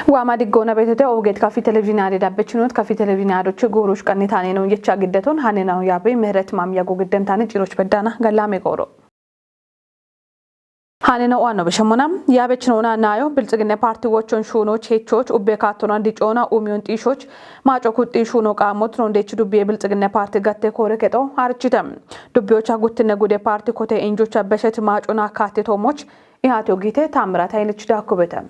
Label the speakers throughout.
Speaker 1: وعماد الجونا بيته أوجد كافي تلفزيون عادي دبتشنود كافي تلفزيون عادو تشجوروش كني تاني نو يتشا جدتون هننا ويابي مهرت مام يجو قدام تاني جيروش بدانا قال لا ميقولو هننا وانو بشمونام يابتشنونا نايو بلتقنا بارتي واتشون شونو تشيتشوش وبيكاتونا ديجونا وميون تيشوش ما جوكوتي شونو قاموت رونديش دبي بلتقنا بارتي قتة كوركتو هارتشتم دبيوشا قتنا قدي بارتي كوتي إنجوشا بشت ماجونا كاتي توموش إهاتو جيته تامرات هايلتش داكوبتم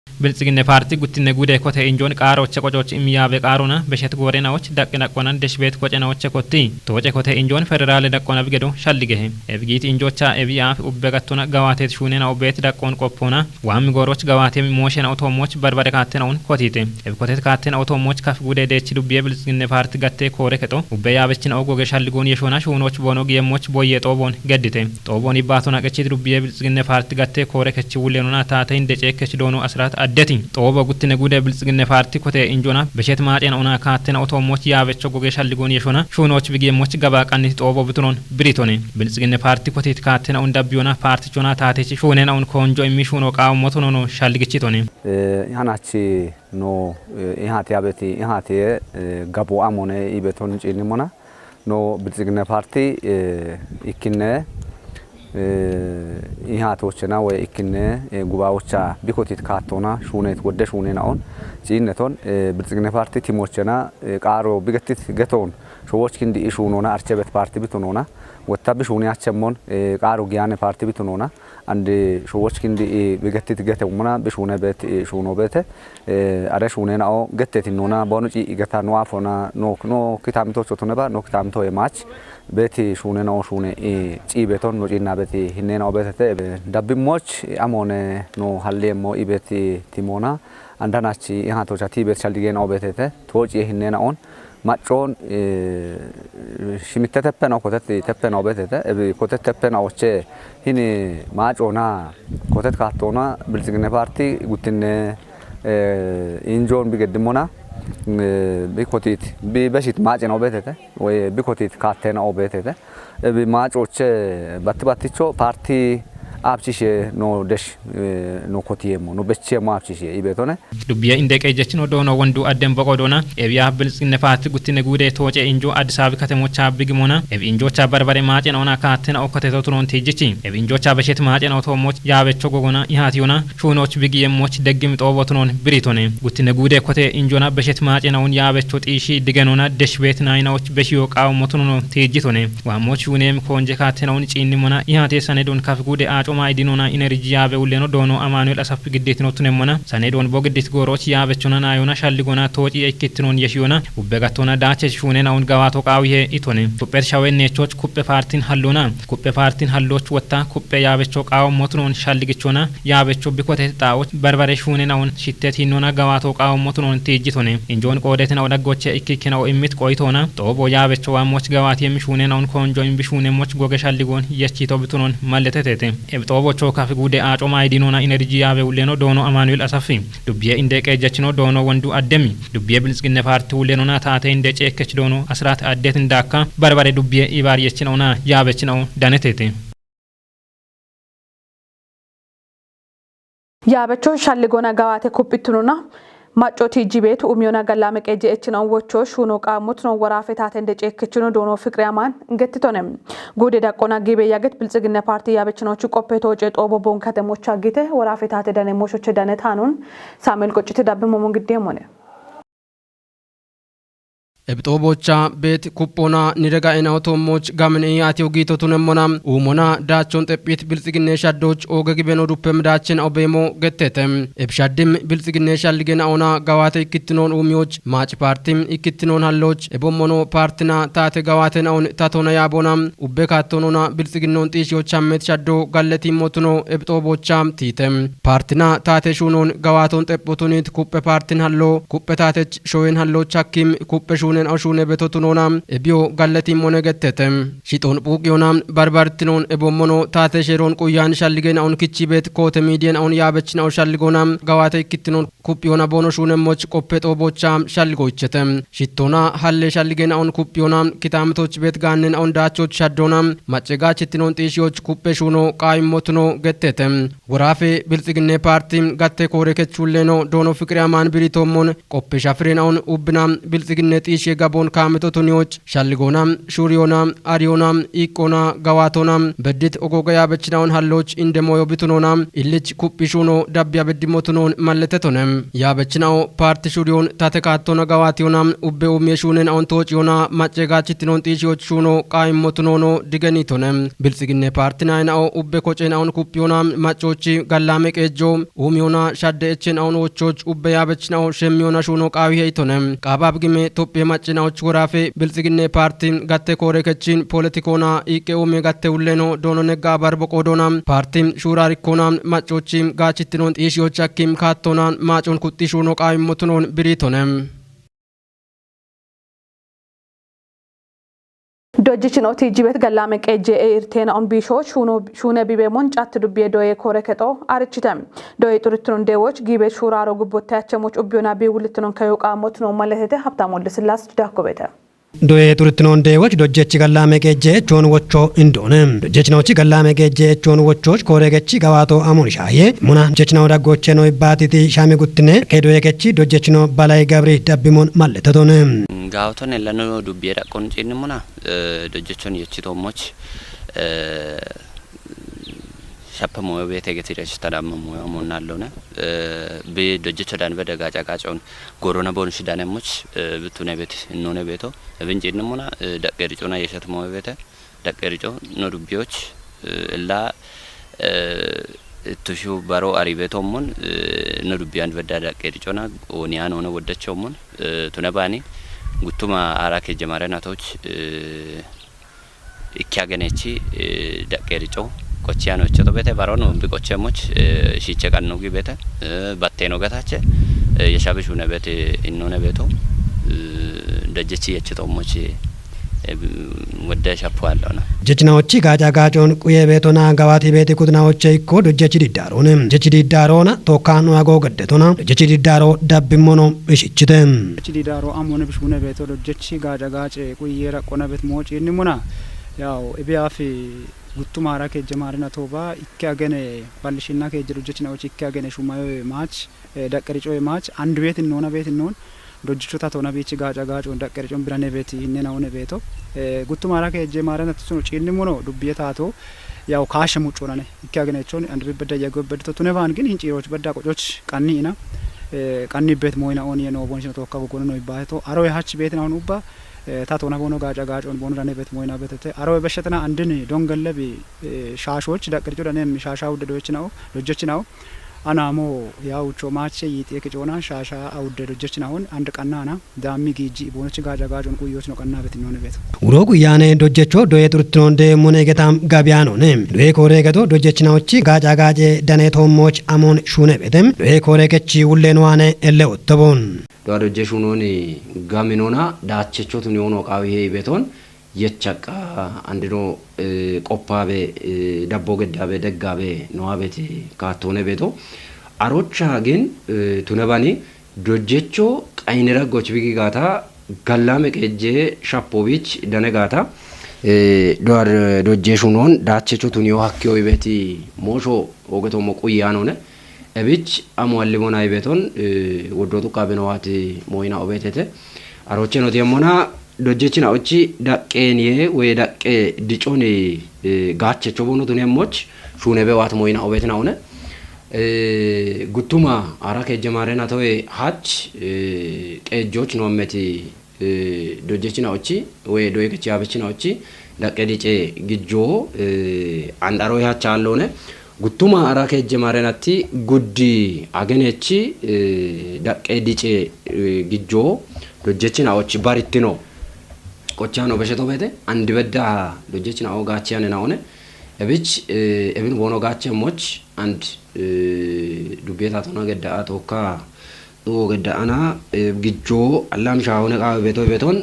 Speaker 2: ብልጽግና ፓርቲ ጉትነ ጉዳይ ኮተ እንጆን ቃሮች ቆጮች የሚያበ ቃሮና በሸት ጎሬናዎች ዳቅና ቆናን ደሽቤት ቆጨናዎች ኮቲ ተወጨ ኮተ እንጆን ፌደራል ዳቆና ብገዶ ሻልገህ እብጊት እንጆቻ እቢያ ኡበጋቶና ጋዋቴት ሹኔና ኡቤት ዳቆን ቆፖና ዋም ጎሮች ጋዋቴ ሞሽን አውቶሞች በርበረ ካተናውን ኮቲቴ እብኮቴት ካተና አውቶሞች ካፍ ጉዳይ ደች ዱብ የብልጽግና ፓርቲ ጋቴ ኮረከቶ ኡበያበችን አውጎገ ሻልጎን የሾና ሹኖች ቦኖ ገሞች ቦየ ጦቦን ገድቴ ጦቦን ይባቶና ቀቺት ዱብ የብልጽግና ፓርቲ ጋቴ ኮረከች ውለኑና ታተ እንደጨከች ዶኖ አስራት አደቲ ጦባ ጉትነ ጉዳይ ብልጽግና ፓርቲ ኮተ እንጆና በሸት ማጤና ኦና ካተና አውቶሞች ያበቸ ጎገ ሻልጎን የሾና ሹኖች ብገሞች ገባ ቀንት ጦባ ብትኖን ብሪቶኔ ብልጽግና ፓርቲ ኮቴት ካተና ኦንዳቢዮና ፓርቲ ቾና ታቴች ሹኔና ኦን ኮንጆ የሚሹኖ ቃው ሞቶኖ ነው ሻልግቺቶኔ
Speaker 3: ያናቺ ኖ ኢሃት ያበቲ ኢሃት ገቦ አሞኔ ኢበቶን ጪኒሞና ኖ ብልጽግና ፓርቲ ኢኪነ ኢሃቶችና ወይ ኢኪነ ጉባዎቻ ቢኮቲት ካቶና ሹኔት ወደ ሹኔናውን ጪነቶን ብልጽግና ፓርቲ ቲሞችና ቃሮ ቢገቲት ገቶን ሾዎች ክንዲ ኢሹኖና አርቸበት ፓርቲ ቢቶኖና ወታብ ሹኔያቸሞን ቃሮ ጊያነ ፓርቲ ቢቶኖና አንድ ሾዎች ክንዲ ቢገቲት ገተውና ቢሹነ በት ሹኖ በተ አረ ሹኔናው ገተቲኖና ቦኖጪ ገታ ኖአፎና ኖ ኪታምቶች ቶነባ ኖ ኪታምቶ የማች ቤቲ ሹኔናው ሹኔ ጪቤቶን ኖጪና ቤቲ ሂኔናው በተተ ዳብሞች አሞነ ኖ ሀሌሞ ኢቤቲ ቲሞና አንዳናቺ ኢሃቶቻ ቲቤት ሻልዲጌናው በተተ ቶጪ ሂኔናውን ማጮን ሽሚተተፈናው ኮተት ተፈናው በተተ ኮተት ተፈናውቼ ሂኒ ማጮና ኮተት ካቶና ብልጽግና ፓርቲ ጉትነ ኢንጆን ቢገድሞና ቢኮቲት ቢበሽት ማጭናው በተተ ወይ ቢኮቲት ካተናው በተተ ቢማጮች ባትባትቾ ፓርቲ አብቺሽ ኖ ደሽ ኖ ኮቲየሞ ኖ በቺየሞ አብቺሽ ይበቶነ ዱቢያ እንደቀጀችን ወዶና ወንዱ አደም በቆዶና ኤቢያ ብልጽግና ፓርቲ ጉትነ ጉዴ ተወጨ እንጆ አዲስ አበባ ከተሞች አብግሞና ኤቢ እንጆቻ በርበሬ ማጨናውና ካተና ኦከተቶቱኖን ተጅቺ ኤቢ እንጆቻ በሸት ማጨናው ተሞች ያበቾ ጎጎና ይሃቲዮና ሹኖች ቢግየሞች ደግም ጦቦቱኖን ብሪቶነ ጉትነ ጉዴ ኮቴ እንጆና በሸት ማጨናውን ያበቾ ጢሺ ድገኖና ደሽ ቤት ናይናዎች በሺዮ ቃው ሞቱኖ ተጅቶነ ዋሞች ሹኔም ኮንጀ ካተናውን ጪኒሞና ይሃቴ ሰነዶን ካፍ ጉዴ ጮማ አይዲኖና ኢነርጂ ያበ ውለኖ ዶኖ አማኑኤል አሳፍ ግዴት ነው ተነሞና ሰኔዶን ቦግዴት ጎሮች ያበቾና ናዮና ሻልጎና ተወጪ እክትኖን የሽዮና ወበጋቶና ዳቸ ሹኔናውን ጋዋቶ ቃውዬ ኢቶኔ ሱፐር ሻዌኔቾች ኩፔ ፓርቲን ሀሎና ኩፔ ፓርቲን ሀሎች ወታ ኩፔ ያበቾ ቃው ሞትኖን ሻልግቾና ያበቾ ቢኮቴ ጣዎች በርበሬ ሹኔናውን ሽተት ሂኖና ጋዋቶ ቃው ሞትኖን ተጅቶኔ እንጆን ቆዴትና ወዳጎቸ እክክናው እምት ቆይቶና ጦቦ ያበቾ ዋሞች ጋዋት የሚሹኔናውን ኮንጆ ቢሹኔሞች ጎገሻልጎን የቺቶ ብትኖን ማለተተቴ ጦቦቾ ካፍ ጉዴ አጮማ አይዲኖና ኢነርጂ ያበ ውለኖ ዶኖ አማኑኤል አሳፊ ዱቢያ እንደቀጀችኖ ዶኖ ወንዱ አደሚ ዱቢያ ብልጽግና ፓርቲ ውለኖና ታተ እንደጨከች ዶኖ አስራት አደት እንዳካ በርበሬ ዱቢያ ኢባሪየችኖና ያበችኖ ዳነቴቴ
Speaker 1: ያበቾ ሻልጎና ጋዋቴ ኩፒቱኑና ማጮቲ ጂቤቱ ኡሚዮና ገላመ ቀጀችናው ወቾ ሹኖ ቃሙት ነው ወራፈታት እንደጨከችኖ ዶኖ ፍቅሪያማን እንገትቶነም ጉዴ ዳቆና ጊቤ ያገት ብልጽግና ፓርቲ ያበችኖቹ ቆፔቶ ጨጦ ቦቦን ከተሞች አጊተ ወራፈታት ደነ ሞሾች ደነታኑን ሳሙኤል ቆጭት ዳብሞ መንግዴም ሆነ
Speaker 4: እብጦቦቻ ቤት ኩፖና ንደጋኢና አውቶሞች ጋምን ያቲው ጊቶቱነሞና ኡሞና ዳቾን ጠጲት ብልጽግና ሻዶች ኦገግበኖ ዱፐም ዳችን አውቤሞ ገተተም እብሻድም ብልጽግና ሻልገና ኦና ጋዋተ ኢክትኖን ኡሚዎች ማጭ ፓርቲም ኢክትኖን ሀሎች እቦሞኖ ፓርቲና ታተ ጋዋተን አውን ታቶና ያቦና ኡበካቶኖና ብልጽግናውን ጢሺዎች አመት ሻዶ ጋለቲ ሞቱኖ እብጦቦቻ ቲተም ፓርቲና ታተ ሹኖን ጋዋቶን ጠጶቱኒት ኩペፓርቲን ሀሎ ኩペ ታተች ሾዌን ሀሎች ሐኪም ኩペ ሹኔ gannen ashune betotunona ebio gallati monegetetem shiton puqyona barbartinon ebommono tate sheron quyan shalligen on kichibet kote midien on yabechna on shalligona gawate kittinon kupyona bono shune moch qoppet obocham shalligoichetem shitona halle shalligen on kupyona kitamtoch bet gannen on dachoch shaddona machega chittinon tishoch kuppe shuno qaimotno gettetem warafe biltsigne partim gatte kore kechulleno dono fikriyaman biritomon qoppe shafren on ubnam biltsigne tishe gabon kametotuniyoch shalligona shuriyona ariyona ikona gawatona beddit ogoga yabechna on halloch indemoyo bitunona illich kuppi shuno dabya beddimotunon malletetonem yabechna parti shuriyon tatekatona gawatiyona ubbe umyeshunen on tochiyona machega chittinon tishoch shuno qaimotnono digenitonem biltsigne partina ina ubbe kochen on kuppiyona machochi gallame qejo umyona shadde echen on ochoch ubbe yabechna shemyona shuno qawi heitonem qababgime toppe machina ochgorafe biltsigne partin gatte kore kechin politikona ike ume gatte ulleno dono negga barboqodona partim shurarikona machochim gachittinon tishochakim kattonan machon kutti shuno qaimotnon biritonem
Speaker 1: ዶጅችን ኦቲጂበት ገላመ ቀጄ ኤርቴና ኦን ቢሾ ሹነ ቢቤሞን ጫት ዱቤ ዶዬ ኮረከጦ አርችተም ዶዬ ጡርቱን ደዎች ጊቤ ሹራሮ ጉቦታቸሞች ኦቢዮና ቢውልትኖን ከዮቃ ሞት ነው ማለቴ ሀብታም ወልስላስ ዳኮቤተ
Speaker 5: doye turitnon dewoch dojjechi gallame geje chon wocho indone dojjechnochi gallame geje chon wochoch koregechi gawato amun shaye muna jechno dagoche no ibatiti shame guttine kedoye gechi dojjechno balay gabri dabbimon malletotone
Speaker 6: gawaton elano dubbiera qoncin muna dojjechon yechitomoch ሻፐሞ ቤቴ ገትሪያች ተዳመሙ ያሞናለውና በደጀቸ ዳን በደጋ ጫቃጮን ጎሮና ቦንሽ ዳነሞች ብቱነ ቤት እንሆነ ቤቶ ብንጭንሙና ደቀሪጮና የሸትሞ ቤተ ደቀሪጮ ኖዱቢዎች እላ እቱሹ ባሮ አሪ ቤቶሙን ኖዱቢያን በዳ ደቀሪጮና ኦኒያን ሆነ ወደቸውሙን ቱነባኒ ጉቱማ አራከ ጀማረናቶች ኢኪያገነቺ ደቀሪጮ ቆቺያኖ እቸቶ ቤተ ባሮን ቢቆቸሞች ሺቸቃኑ ግቤተ ባቴኖ ገታቸ የሻብሹ ነበተ ኢኖነ ቤቶ ደጀቺ የቸቶሞች ወደ ሻፖአለውና
Speaker 5: ጀችናዎቺ ጋጫ ጋጮን ቁየ ቤቶና ጋዋቲ ቤት ኩትናዎቼ እኮ ደጀቺ ዲዳሮን ጀቺ ዲዳሮና ቶካኑ ያጎ ገደቶና ደጀቺ ዲዳሮ ዳብሞኖ እሺችተም
Speaker 7: ደጀቺ ዲዳሮ አሞነ ብሹነ ቤቶ ደጀቺ ጋጫ ጋጬ ቁየ ረቆነ ቤት ሞጭ እንሙና ያው እቢያፊ ጉቱማራ ከጀማሪና ቶባ ኢካገነ ባልሽና ከጀሩጀችናዎች ኢካገነ ሹማዮ ማች ደቀሪጮ ማች አንድ ቤት እንሆነ ቤት እንሆን ዶጅቾታ ቶና ቤት ጋጫ ጋጮ ደቀሪጮ ብራኔ ቤት ይነናውነ ቤቶ ጉቱማራ ከጀማሪና ተሱኑ ጪንሙኖ ዱብየታቶ ያው ካሽ ሙጮናነ ኢካገነቾን አንድ ቤት በዳ ያጎበድቶ ቱነባን ግን እንጪሮች በዳ ቆጮች ቀኒና ቀኒ ቤት ሞይና ኦን የኖ ቦንሽኖ ተወካው ጎኖ ነው ይባቶ አሮ ያች ቤት ነው ኡባ ታቶና ቦኖ ጋጫ ጋጮን ቦኖ ዳኔ ቤት ሞይና ቤት አሮ በሸተና አንድን ዶንገለብ ሻሾች ደቅርጆ ዳኔም ሻሻው ደዶች ነው ሎጆች ነው አናሞ ያው ቾማቼ ይጤክ ጆና ሻሻ አውደዶች ነው አንድ ቀናና ዳሚ ጊጂ ቦኖች ጋጫ ጋጮን ቁዮች ነው ቀና ቤት ነው ቤት
Speaker 5: ውሮ ጉያኔ ዶጀቾ ዶየ ቱርትኖን ደ ሞኔገታም ጋቢያኖ ነም ዶየ ኮሬገቶ ዶጀችናዎቺ ጋጫ ጋጬ ዳኔ ቶሞች አሞን ሹነ ቤተም ዶየ ኮሬገቺ ውሌንዋኔ ኤለ ወተቦን
Speaker 8: ዶጀሹኖኒ ጋሚኖና ዳቸቾቱን የሆነ ቃዊ ቤቶን የቸቃ አንድኖ ቆፓቤ ዳቦ ገዳቤ ደጋቤ ነዋቤት ካቶነ ቤቶ አሮቻ ግን ቱነባኒ ዶጀቾ ቀይነራጎች ቢጋታ ጋላመ ቀጄ ሻፖቢች ደነጋታ ዶር ዶጀሹኖን ዳቸቾቱን የዋክዮ ቤቲ ሞሾ ወገቶ ሞቁያኖነ እብች አሟልሞና ቤቶን ወዶቱ ካበነዋት ሞይና ኦቤቴተ አሮቼ ነው ደሞና ዶጀቺና ኦቺ ዳቄኔ ወይ ዳቄ ዲጮኔ ጋቸቾ ቦኖቱ ነሞች ሹነቤ ዋት ሞይና ኦቤትና ሆነ ጉቱማ አራከ ጀማረና ተወ ሃች ቀጆች ነው መቲ ዶጀቺና ኦቺ ወይ ዶየከቺ አበቺና ኦቺ ዳቄ ዲጬ ግጆ አንዳሮ ያቻ አለውነ ጉቱማ አራከ ጀማረናቲ ጉዲ አገነቺ ዳቄ ዲጬ ግጆ ዶጀቺና ኦቺ ባሪቲኖ ቆቻኖ በሸቶ ቤተ አንድ በዳ ዶጀቺና ኦጋቺያን ናውነ እብች እብን ቦኖ ጋቸሞች አንድ ዱቤታ ቶና ገዳ ቶካ Gada ana gijjo allam shaawne qaba beto beton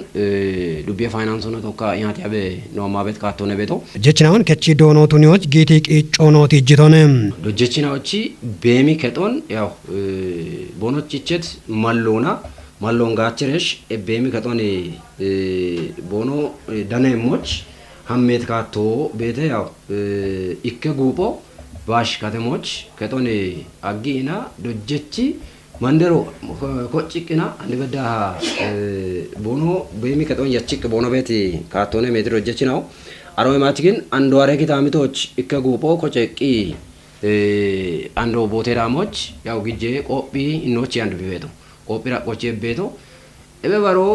Speaker 8: dubbiya faayinaansona tokko nyaati abe nooma bet kaatone beto
Speaker 5: Jechinaawwan kechi doonootuuniyoch giitii qiicoonooti ijjitoone.
Speaker 8: Dojjechinaawwachi beemi keton yaw bonochichet malloon gaachiresh beemi keton bono daneemoch hammeet kaatoo beete yaw ikke guupho baash katemoch keton aggiina dojjechi mandero kochikina andibada bono beemi keton yachik bono beti kaatone metro dojjechinaw arome matikin andware kitamitoch ikke guupho kocheki ando boteramoch yaw gijje qophi innochi andu beto qophi raqoche beto ebe baro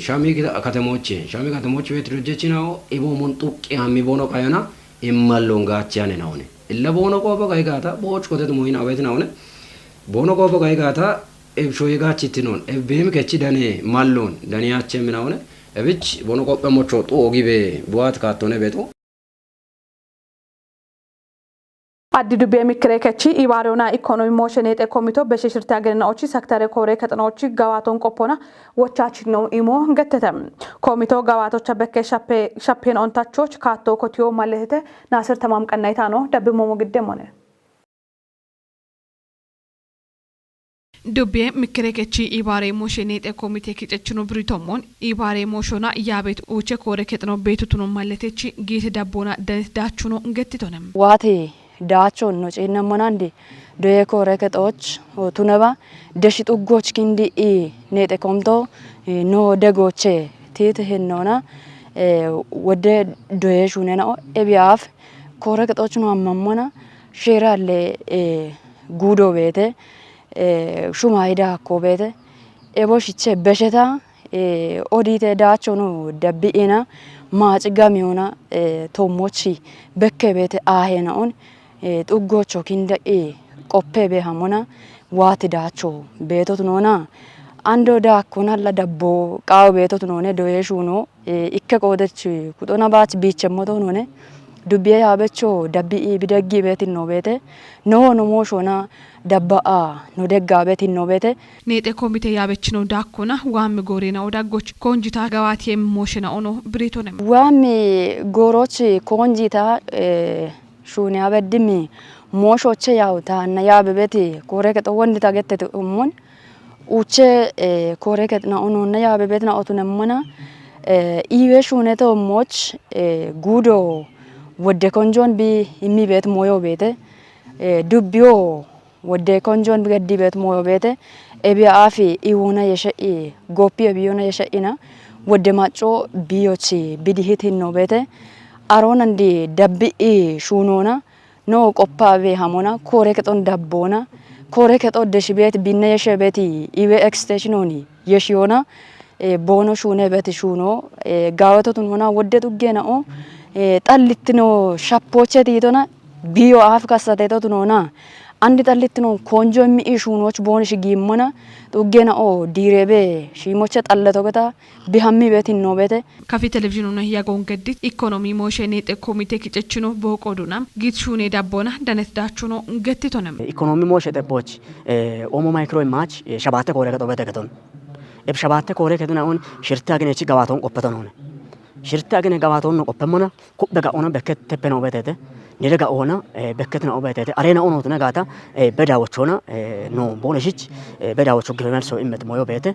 Speaker 8: shami katemoch betro dojjechinaw ebo mon tuqqi hammi bono qayana immallon gaachane nawne illa bono qoba qaygata boch kotet moyin awet nawne bono qoba qaygata eb shoye gaachitti non eb beem kechi dane mallon daniyache minawne ebich bono qoba mocho to ogibe buat kaatone beto
Speaker 1: አዲ ዱቤ ሚክሬ ከቺ ኢባሪዮና ኢኮኖሚ ሞሽን የጤ ኮሚቶ በሽሽርታ ገነናዎቺ ሰክተር ኮሬ ከጥናዎቺ ጋዋቶን ቆፖና ወቻችን ነው ኢሞ ገተተም ኮሚቶ ጋዋቶች በከ ሻፔን ኦንታቾች ካቶ ኮቲዮ ማለህተ ናስር ተማም ቀናይታ ነው ደብሞ ሞግደም ሆነ ዱቤ ሚክሬ ከቺ ኢባሬ ሞሽን የጤ ኮሚቴ ኪጨችኑ ብሪቶሞን ኢባሬ ሞሾና ያቤት ኡቸ ኮሬ ከጥኖ ቤቱቱን ማለቴቺ ጊት ዳቦና ዳቹኖ ገትቶነም
Speaker 9: ዋቴ daachon no ceenna monandi doye kore ketoch tunaba deshi tuggoch kindi nete komto no degoche tite hennona wode doye shunena ebiaf kore ketoch no ammamona shiralle gudo bete shumaida ko bete ebo shiche besheta odite daachono dabbiina maacigamiona tomochi bekke bete ahena on tuggocho kinda qoppe be hamona waati daacho beetot noona ando da konalla dabbo qaaw beetot noone doye shuno ikke qoodech kudona baach biichemmoto noone dubbiye yaabecho dabbi bideggi beetin no beete no mo shona dabba no degga beetin no beete
Speaker 1: neete komite yaabechino dakkona waami goreena odaggoch konjita gawaati moshena ono britonem
Speaker 9: waami goroch konjita shuni abeddimi moshoche yaawta na yaabebeti koreket wondi tagette umon uche koreket na ono na yaabebet na otunemmona iwe shune to moch gudo wodde konjon bi imi bet moyo bete dubbio wodde konjon bi gaddi bet moyo bete ebi afi iwona yeshe gopi ebiona yeshe ina wodde macho biyochi bidihitin no bete aronandi dabbi shunona no qoppabe hamona kore keton dabbona kore keton deshibet binne yeshebeti iwe extensioni yeshiona bono shune beti shuno gawato tunona wodde tuggena o tallitino shappoche titona biyo afka sateto tunona andi tallitino konjo mi shunoch bonish gimmona tuggena o direbe shimoche talleto beta bihammi beti no bete
Speaker 1: kafi television no yagon gedit economy motion የጤ ኮሚቴ ኪጨችኖ ቦቆዱና ጊትሹኔ ዳቦና ደነት ዳቹኖ ገትቶነም
Speaker 10: economy motion ተቦች ኦሞ ማይክሮ ማች ሸባተ ኮሬ ከቶ በተከቶን እብ ሸባተ ኮሬ ከቶና ኦን ሽርታ ገነቺ ጋባቶን ቆපቶን ሆነ ሽርታ ገነ ጋባቶን ነው ቆፈመና ኩበጋ ኦና በከት ተበነው በተተ ነደጋ ኦና በከት ነው በተተ አሬና ኦኖ ተነጋታ በዳዎች ሆና ኖ ቦነሽች በዳዎቹ ግበመል ሰው እመት ሞዮ በተ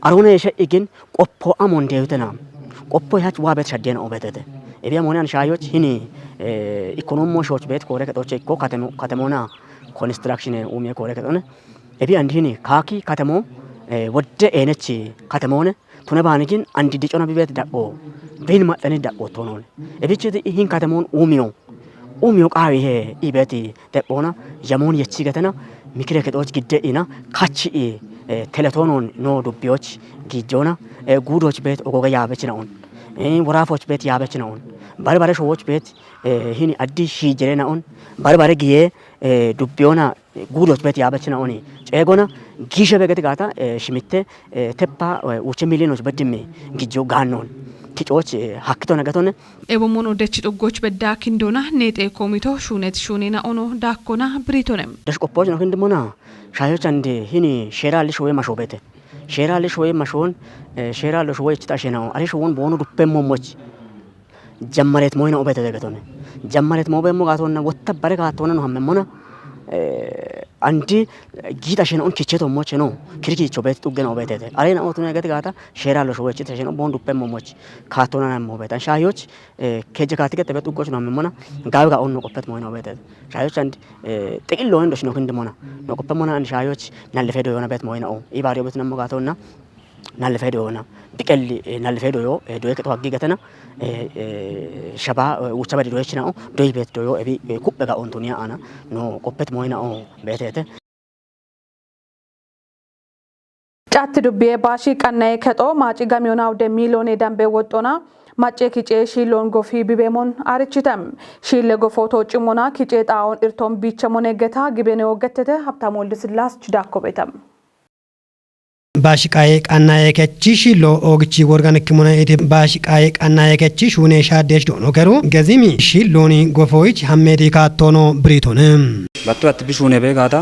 Speaker 10: አሮነ የሸኢግን ቆፖ አሞን ደዩተና ቆፖ ያች ዋበት ሸደና ኦበተተ እቢያ ሞናን ሻዮች ሂኒ ኢኮኖሚ ሞሾች ቤት ኮሬ ከቶች እኮ ከተሞና ኮንስትራክሽን ኡሜ ኮሬ ከተነ እቢያ እንዲኒ ካኪ ከተሞ ወደ ኤነች ከተሞነ ቱነባንግን አንዲ ዲጮና ቢቤት ዳቆ ቢን ማጠነ ዳቆ ቶኖነ እቢችት ይህን ከተሞን ኡሚዮ ቃዊ ይሄ ኢቤቲ ደቆና ጀሞን የቺ ገተና ሚክሬ ከቶች ግደኢና ካቺ ቴሌቶኖን ኖ ዱቢዮች ጊጆና ጉዶች ቤት ኦጎጋ ያበች ነውን ወራፎች ቤት ያበች ነውን ባርባሬ ሾዎች ቤት ይህን አዲስ ሺጀሬ ነውን ባርባሬ ጊዜ ዱቢዮና ጉዶች ቤት ያበች ነውን ጨጎና ጊሸ በገት ጋታ ሽሚቴ ተፓ ወቸ ሚሊዮኖች በድሜ ጊጆ ጋኖን ኪጮች ሀክቶ ነገቶነ
Speaker 1: ኤቦሞኖ ደች ጥጎች በዳ ኪንዶና ኔጤ ኮሚቶ ሹኔት ሹኔና ኦኖ ዳኮና ብሪቶነም
Speaker 10: ደሽ ቆፖች ነው ክንድሞና ሻዮች አንዴ ሂኒ ሼራልሽ ወይ ማሾበተ ሼራልሽ ወይ ማሾን ሼራልሽ ወይ ጭጣሽናው አሪሽ ወን በሆኑ ዱፔሞሞች ጀመሬት ሞይና ኦበተ ደገቶነ ጀመሬት ሞበሞ ጋቶና ወተበረ ጋቶና ነው ሀመሞና አንዲ ጊታሽን ኦን ኪቼቶ ሞች ነው ክሪኪቾ ቤት ጡገና ኦበተ አሬና ኦቱና ገት ጋታ ሼራልሽ ወይ ጭጣሽናው በሆኑ ዱፔሞሞች ካቶና ነው ሞበታ ሻዮች ከጀ ካትገ ተበጡ ቆች ነው ሀመሞና ጋው ጋር ኦን ቆፈት ሞይና ኦበተ ሻዮች አንድ ጥቅል ነው እንደሽ ነው ክንድሞና ነው ቆፈሞና አንድ ሻዮች ናለፈዶ የሆነ ቤት ሞይናው ኢባሪዮ ቤት ነው ጋቶና ናለፈዶ የሆነ ጥቅል ናለፈዶ ዮ ዶይ ከቶ አጊ ገተና ሸባ ውቻ በዲ ዶይች ነው ዶይ ቤት ዶዮ እቢ ኩበጋ ኦንቶኒያ አና ኖ ቆፈት ሞይናው ቤተተ
Speaker 1: ጫት ዱቤ ባሺ ቀናይ ከጦ ማጪ ጋሚዮናው ደሚሎኔ ዳምቤ ወጦና ማጬ ኪጬ ሺሎን ጎፊ ቢቤሞን አርችተም ሺለ ጎፎቶ ጭሞና ኪጬ ጣውን እርቶም ቢቸሞኔ ገታ ግቤኔ ወገተተ ሀብታም ወልድ ስላስ ችዳኮ ቤተም
Speaker 5: ባሽቃዬ ቃናዬ ከቺ ሺሎ ኦግቺ ወርጋንክ ሙና ኢቲ ባሽቃዬ ቃናዬ ከቺ ሹኔ ሻዴሽ ዶኖ ከሩ ገዚሚ ሺሎኒ ጎፎይች ሐሜዲ ካቶኖ ብሪቶንም
Speaker 11: ባቷት ቢሹኔ በጋታ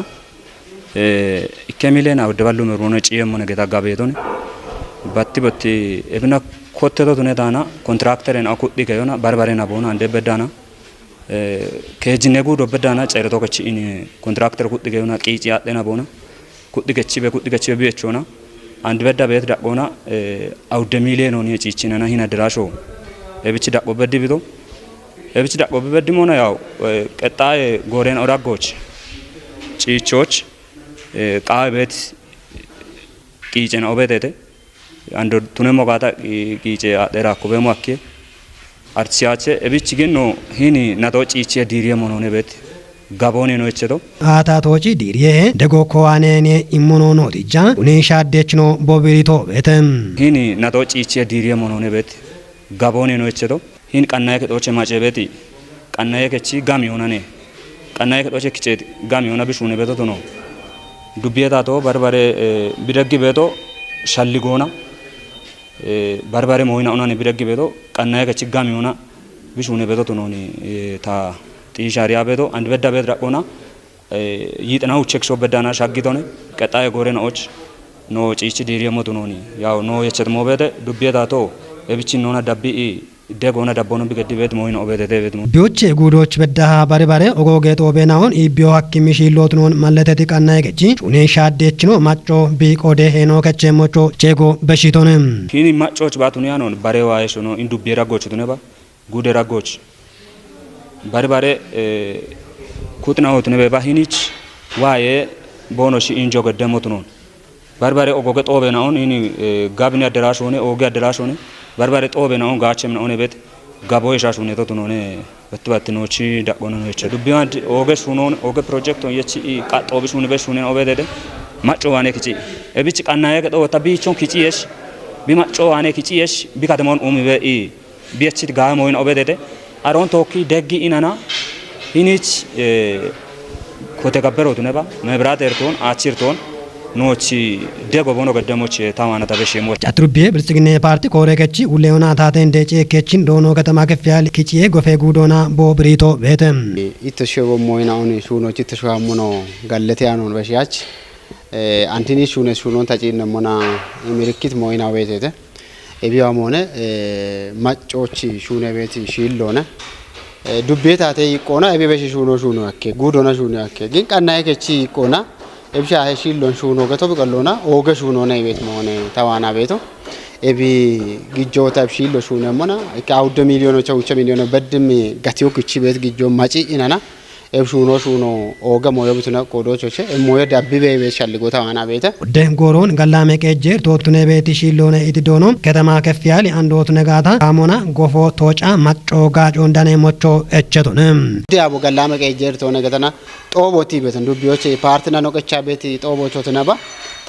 Speaker 11: ኢከሚሌን አውደባሉ ምሩነ ጪየሞነ ገታ ጋቤቶን ባቲ ኤብና ኮተቶ ቱኔታና ኮንትራክተርን አኩዲ ከዮና ባርባሬና ቦና አንደ በዳና ከጂኔጉ ዶበዳና ጨረቶ ከቺ ኢን ኮንትራክተር ኩዲ ከዮና ቂጪ ያጤና ቦና ኩዲ ከቺ በቢቾና አንድ በዳ ቤት ዳቆና አውደ ሚሊዮን ነው የጪቺናና ሂና ድራሾ እብቺ ዳቆ በዲ ቢቶ እብቺ ዳቆ በዲ ሞና ያው ቀጣይ ጎሬን ኦራጎች ጪቾች ቃይ ቤት ቂጪና ኦበቴቴ አንዶ ቱነሞ ጋታ ቂጬ አደራ ኮበሞ አኬ አርሲያቼ እብቺ ግን ነው ሂኒ ናቶ ጪቼ ዲሪየ ሞኖኔ ቤት ጋቦኔ ነው እቸቶ
Speaker 5: አታቶጪ ዲሪየ ደጎ ኮዋኔኔ ኢሞኖ ነው ዲጃ ኡኔ ሻዴች ነው ቦቢሪቶ ቤተም
Speaker 11: ሂኒ ናቶ ጪቼ ዲሪየ ሞኖኔ ቤት ጋቦኔ ነው እቸቶ ሂን ቀናየ ከጦቼ ማጨ ቤት ቀናየ ከቺ ጋሚ ሆናኔ ቀናየ ከጦቼ ኪጬ ጋሚ ሆና ቢሹኔ ቤቶ ነው ዱቢየታቶ በርበሬ ቢደግ ቤቶ ሻሊጎና በርበሬ ሞይና ኦናኔ ቢደግ ቤቶ ቀናየ ከቺ ጋሚ ሆና ቢሹኔ ቤቶ ነው ታ ጢሻሪያ ቤቶ አንድ በዳ ቤት ዳቆና ይጥናው ቼክሶ በዳና ሻጊቶነ ቀጣይ ጎሬናዎች ኖ ጪቺ ዲሪየሞቱ ኖኒ ያው ኖ የቸትሞ ቤት ዱቤታቶ እብቺ ኖና ዳቢ ደጎና ዳቦኖ ቢገዲ ቤት ሞይና ኦቤቴ ቤት ሞ
Speaker 5: ቢዮች ጉዶች በዳሃ ባሪባሬ ኦጎጌ ጦቤናውን ኢቢዮ ሐኪም ሺሎት ኖን ማለተቲ ቀናይ ገጂ ጩኔ ሻዴች ነው ማጮ ቢቆዴ ሄኖ ከቸሞቾ ቼጎ በሺቶንም
Speaker 11: ሂኒ ማጮች ባቱኒያ ነው ባሬዋ አይሾ ነው ኢንዱ ቢራጎች ቱነባ ጉደ ራጎች ባሪባሬ ኩጥናውት ነው በባሂኒች ዋዬ ቦኖሽ ኢንጆ ገደሞት ነው ባሪባሬ ኦጎጌ ጦቤናውን ኢኒ ጋብኒ አደራሽ ሆነ ኦጌ አደራሽ ሆነ ባርባሬ ጦቤናውን ጋቸም ነው ኔ ቤት ጋቦይ ሻሹ ነው ተቱ ነው በትባት ነው ቺ ዳቆነ ነው እቺ ዱቢያንድ ኦገሽ ሆኖ ኦገ ፕሮጀክት ነው የቺ ቃጦብሽ ነው በሽ ነው ኦበደደ ማጮ ዋኔ ክጪ እብጭ ቃናየ ከጦ ታቢቾን ክጪየሽ ቢማጮ ዋኔ ክጪየሽ ቢካደሞን ኡሚ በኢ ቢያቺት ጋሞይን ኦበደደ አሮን ቶኪ ደጊ ኢናና ሂኒች ኮተከበሮት ነባ መብራት ኤርቶን አቺርቶን ኖቺ ደጎ ቦኖ ገደሞች ታማና ተበሽሞ
Speaker 5: ጫትሩቤ ብልጽግና ፓርቲ ኮሬከቺ ሁሌውና ታተ እንደጨ ከቺን ዶኖ ከተማ ከፍያል ኪቺዬ ጎፌ ጉዶና ቦብሪቶ ቤተም
Speaker 12: ኢተሸቦ ሞይናውን ሹኖች ኢተሸዋሙኖ ጋለቲያ ነው በሽያች አንቲኒ ሹኖን ታጪን ነሞና ምልክት ሞይናው ቤተተ ኤቢያም ሆነ ማጮች ሹነ ቤት ሺሎነ ዱቤታቴ ይቆና ኤቢበሽ ሹኖ አከ ጉዶና ሹኖ አከ ግን ቀናይ ከቺ ይቆና ኤብሻ ሺሎን ሹኖ ገቶ በቀሎና ኦገ ሹኖ ነው ቤት መሆነ ተዋና ቤቶ ኤቢ ግጆታ ሺሎ ሹኖ መና ከአውደ ሚሊዮኖች ውጭ ሚሊዮን በድም ጋቲዮ ኩቺ ቤት ግጆ ማጪ ኢናና ኤብሹኖ ሹኖ ኦገ ሞየቡትና ቆዶቾቼ ሞየ ዳቢቤ ቤት ሻልጎ ተዋና ቤተ
Speaker 5: ደንጎሮን ገላሜ ቀጀር ቶቱነ ቤት ሺሎነ ኢትዶኖ ከተማ ከፍያል አንዶት ነጋታ አሞና ጎፎ ቶጫ ማጮ ጋጮ እንዳኔ ሞቾ እቸቱንም
Speaker 12: ዲያቦ ገላሜ ቀጀር ቶነ ገተና ጦቦቲ ቤት ዱቢዮቼ ፓርቲና ኖቀቻ ቤት ጦቦቾ ተነባ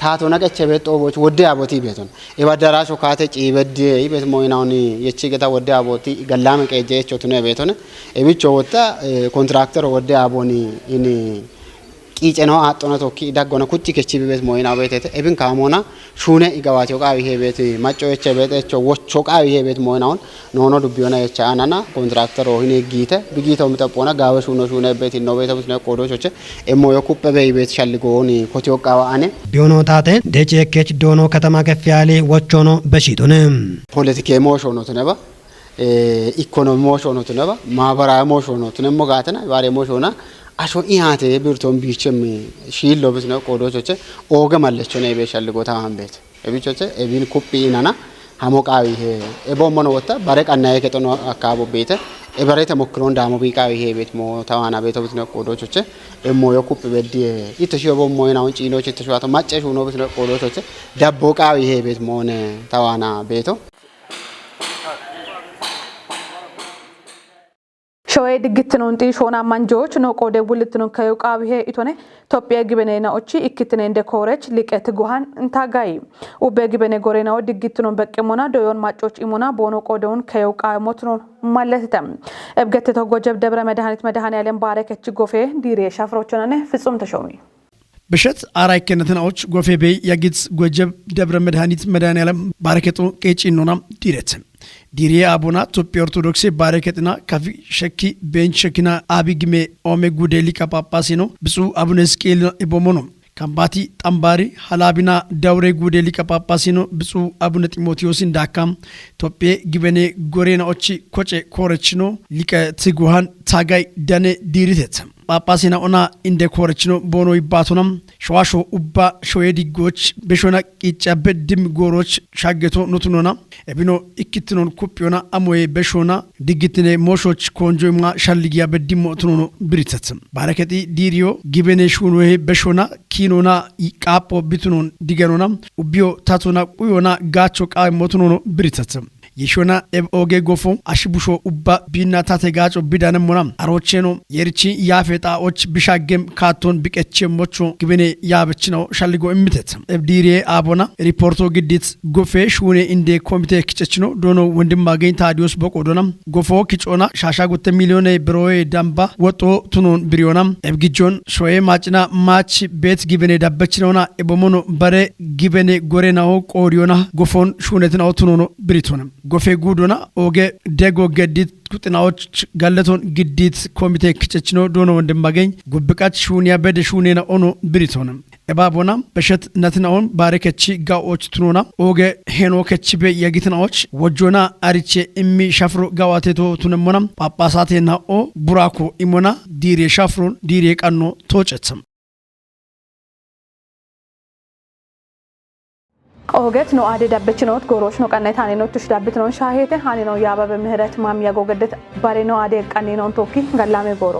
Speaker 12: ታቶ ነቀቸ ቤት ጦቦች ወደ አቦቲ ቤቱን የባዳራሾ ካተ ጪበድ ቤት ሞይናውን የቺ ገታ ወደ አቦቲ ገላሜ ቀጀቾ ተነ ቤቱን እብቾ ወጣ ኮንትራክተር ወደ አቦኒ ኢኒ ቂጨኖ አጥኖ ቶኪ ዳጎነ ኩጭ ከቺ ቤት ሞይና ቤት እብን ካሞና ሹነ ይገባቸው ቃዊ ይሄ ቤት ማጮች ቤታቸው ወቾ ቃዊ ይሄ ቤት ሞይናውን ኖኖ ዱቢዮና የቻናና ኮንትራክተር ሆይኔ ጊተ ቢጊተው ምጠጶና ጋበ ሹነ ቤት ነው ቤት ውስጥ ነው ቆዶቾች እሞ የኩበ ቤት ሸልጎኒ ኮቲዮ ቃዋ አኔ
Speaker 5: ቢዮኖ ታቴ ደቼኬች ዶኖ ከተማ ከፍ ያለ ወቾኖ በሺቱነ
Speaker 12: ፖለቲካ ሞሾኖ ተነባ ኢኮኖሚ ሞሾኖ ተነባ ማህበራዊ ሞሾኖ ተነሞ ጋተና ባሬ ሞሾና አሾ ኢሃቴ ብርቶን ቢቸም ሺሎ ብስነ ቆዶቾች ኦገ ማለቸው ነው ይበሻል ጎታ አንቤት እቢቾች እቢን ኩጲናና ሀሞቃዊ እቦሞኖ ወጣ ባረቃና የከተኖ አካባቢ ቤተ እበሬ ተሞክሮ እንዳሞ ቢቃዊ ይሄ ቤት ሞ ታዋና ቤተ ብስነ ቆዶቾች እሞ የኩፕ በዲ ይተሽቦ ሞይናውን ጪኖች ተሽዋቶ ማጨሽ ሆኖ ብስነ ቆዶቾች ዳቦቃዊ ይሄ ቤት ሞነ ታዋና ቤቶ
Speaker 1: ሾይ ድግትኖ እንጢ ሾና ማንጆች ነው ቆደ ቡልትኖ ከዩቃብሄ ኢቶኔ ኢትዮጵያ ግበኔና ኦቺ ኢክትኔ እንደ ኮረች ሊቀት ጉሃን እንታጋይ ኡበ ግበኔ ጎሬናው ድግትኖ በቀሞና ዶዮን ማጮች ኢሞና ቦኖ ቆደውን ከዩቃ ሞትኖ ማለተም እብገተ ተጎጀብ ደብረ መድኃኔ ዓለም ባረከች ጎፌ ዲሬ ሻፍሮችናነ ፍጹም ተሾሚ
Speaker 13: በሸት አራይ ከነተናዎች ጎፌ በይ ያጊት ጎጀብ ደብረ መድኃኔ ዓለም ባረከቱ ቄጪኖና ዲሬት ዲሬ አቡና ኢትዮጵያ ኦርቶዶክስ ባረከትና ካፊ ሸኪ ቤንች ሸኪና አቢግሜ ኦሜ ጉዴ ሊቀ ጳጳስ ነው ብፁዕ አቡነ ሕዝቅኤል ኢቦሞኖ ካምባቲ ጠምባሪ ሀላቢና ዳውሬ ጉዴ ሊቀ ጳጳስ ነው ብፁዕ አቡነ ጢሞቴዎስ እንዳካም ኢትዮጵያ ግበኔ ጎሬናዎች ኮጨ ኮረችኖ ሊቀ ትጉሃን ታጋይ ደኔ ዲሪቴት ጳጳሲና ኦና እንደ ኮረችኖ ቦኖ ይባቱናም ሸዋሾ ኡባ ሾየዲጎች በሾና ቂጫበ ድም ጎሮች ሻገቶ ኑቱኖና እቢኖ ኢክትኖን ኩጵዮና አሞዬ በሾና ድግትኔ ሞሾች ኮንጆማ ሻልጊያ በድሞ ቱኖኖ ብሪተትም ባረከቲ ዲሪዮ ግበኔ ሹኖሄ በሾና ኪኖና ይቃጶ ቢቱኖን ዲገኖና ኡቢዮ ታቶና ቁዮና ጋቾ ቃይ ሞቱኖኖ ብሪተትም የሾና ኦጌ ጎፎ አሽቡሾ ኡባ ቢና ታተጋጮ ቢዳነ ሞናም አሮቼኖ የርቺ ያፌጣዎች ቢሻገም ካቶን ቢቀቼ ሞቾ ግበኔ ያበችነው ሻልጎ እምተት እብዲሬ አቦና ሪፖርቶ ግዲት ጎፌ ሹኔ እንደ ኮሚቴ ክጨችኖ ዶኖ ወንድም ማገኝ ታዲዮስ በቆዶና ጎፎ ኪጮና ሻሻጉተ ሚሊዮን ብሮዬ ዳምባ ወጦ ቱኖን ብሪዮና እብግጆን ሾዬ ማጭና ማች ቤት ግበኔ ዳበችነውና እቦሞኖ በሬ ግበኔ ጎሬናው ቆሪዮና ጎፎን ሹኔትናው ቱኖኖ ብሪቶና ጎፌ ጉዶና ኦጌ ደጎ ገዲት ቁጥናዎች ጋለቶን ግዲት ኮሚቴ ክጨችኖ ዶኖ ወንድማገኝ ጉብቃች ሹኒያ በደ ሹኔና ኦኖ ብሪቶና እባቦና በሸት ነትናውን ባረከቺ ጋዎች ትኖና ኦጌ ሄኖ ከቺቤ የጊትናዎች ወጆና አሪቼ እሚ ሻፍሮ ጋዋቴቶ ቱነሞና ጳጳሳቴና ኦ ቡራኮ ኢሞና ዲሬ ሻፍሮን ዲሬ ቀኖ ቶጨትም
Speaker 1: ኦገት ነው አደ ዳበችኖት ጎሮች ነው ቀናይት አኔኖትሽ ዳብትኖን ሻሄተ ሃኔ ነው ያበበ ምህረት ማም ያጎገደት ባሬ ነው አደ ቀኔ ነው ቶኪ ገላሜ ጎሮ